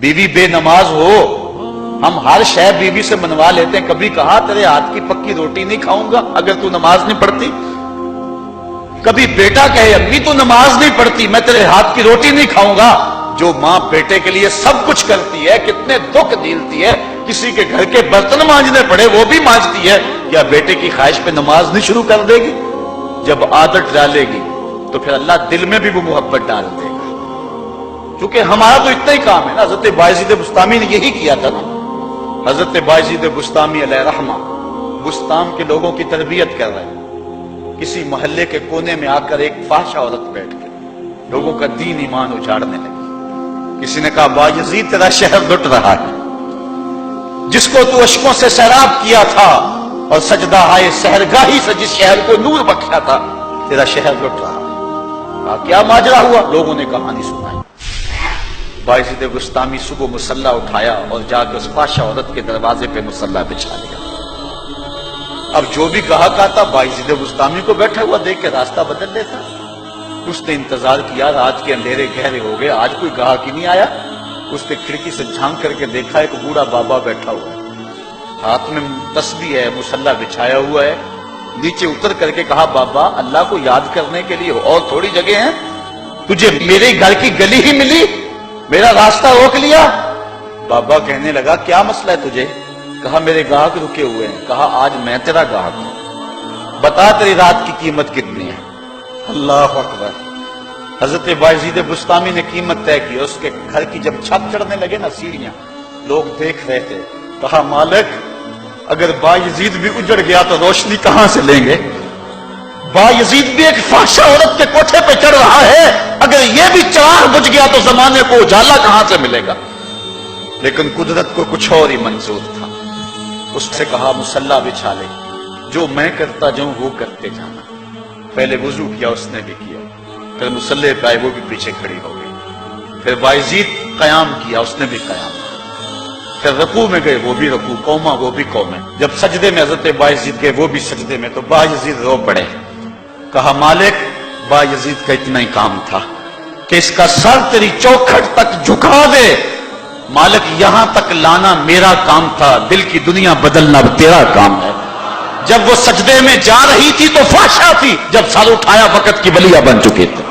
بیوی بے نماز ہو، ہم ہر شے بیوی سے منوا لیتے ہیں. کبھی کہا تیرے ہاتھ کی پکی روٹی نہیں کھاؤں گا اگر تو نماز نہیں پڑھتی؟ کبھی بیٹا کہے امی تو نماز نہیں پڑھتی، میں تیرے ہاتھ کی روٹی نہیں کھاؤں گا؟ جو ماں بیٹے کے لیے سب کچھ کرتی ہے، کتنے دکھ جھیلتی ہے، کسی کے گھر کے برتن مانجنے پڑے وہ بھی مانجتی ہے، کیا بیٹے کی خواہش پہ نماز نہیں شروع کر دے گی؟ جب عادت ڈالے گی تو پھر اللہ دل میں بھی وہ محبت ڈال دے گا. کیونکہ ہمارا تو اتنا ہی کام ہے نا. حضرت بایزید بسطامی نے یہی کیا تھا نا. حضرت بایزید بسطامی علیہ رحمہ بسطام کے لوگوں کی تربیت کر رہے ہیں. کسی محلے کے کونے میں آ کر ایک فاحشہ عورت بیٹھ کے لوگوں کا دین ایمان اجاڑنے لگی. کسی نے کہا بایزید تیرا شہر لٹ رہا ہے، جس کو تو اشکوں سے سیراب کیا تھا اور سجدہ ہائے سحرگاہی سے جس شہر کو نور بخشا تھا، تیرا شہر لٹ رہا ہے. کہا کیا ماجرا ہوا؟ لوگوں نے کہانی سنائی. بایزید بسطامی صبح مصلی اٹھایا اور جا کے اس فاحشہ عورت کے دروازے پہ مصلی بچھا دیا. اب جو بھی گاہک آتا بایزید بسطامی کو بیٹھا ہوا دیکھ کے راستہ بدل لیتا. اس نے انتظار کیا، رات کے اندھیرے گہرے ہو گئے، آج کوئی گاہک ہی نہیں آیا. اس نے کھڑکی سے جھانک کر کے دیکھا ایک بوڑھا بابا بیٹھا ہوا ہے، ہاتھ میں تسبیح ہے، مصلی بچھایا ہوا ہے. نیچے اتر کر کے کہا بابا اللہ کو یاد کرنے کے لیے اور تھوڑی جگہ ہیں؟ تجھے میرے گھر کی گلی ہی ملی، میرا راستہ روک لیا. بابا کہنے لگا کیا مسئلہ ہے تجھے؟ کہا میرے گاہک رکے ہوئے ہیں. کہا آج میں تیرا گاہک ہوں، بتا تیری رات کی قیمت کتنی ہے؟ اللہ اکبر. حضرت بایزید بسطامی نے قیمت طے کی. اس کے گھر کی جب چھت چڑھنے لگے نا سیڑھیاں، لوگ دیکھ رہے تھے. کہا مالک اگر بایزید بھی اجڑ گیا تو روشنی کہاں سے لیں گے؟ بایزید بھی ایک فاحشہ عورت کے کوٹھے پہ چڑھ رہا ہے، اگر یہ بھی چراغ بجھ گیا تو زمانے کو اجالا کہاں سے ملے گا؟ لیکن قدرت کو کچھ اور ہی منظور تھا. اس سے کہا مصلی بچھا لے، جو میں کرتا جاؤں وہ کرتے جانا. پہلے وضو کیا، اس نے بھی کیا، پھر مصلی پہ آئے، وہ بھی پیچھے کھڑی ہو گئی. پھر بایزید قیام کیا، اس نے بھی قیام کیا. پھر رکوع میں گئے، وہ بھی رکوع، قوما وہ بھی قومیں. جب سجدے میں حضرت بایزید گئے، وہ بھی سجدے میں، تو بایزید رو پڑے. کہا مالک بایزید کا اتنا ہی کام تھا کہ اس کا سر تیری چوکھٹ تک جھکا دے. مالک یہاں تک لانا میرا کام تھا، دل کی دنیا بدلنا تیرا کام ہے. جب وہ سجدے میں جا رہی تھی تو فحشا تھی، جب سر اٹھایا وقت کی بلیا بن چکے تھے.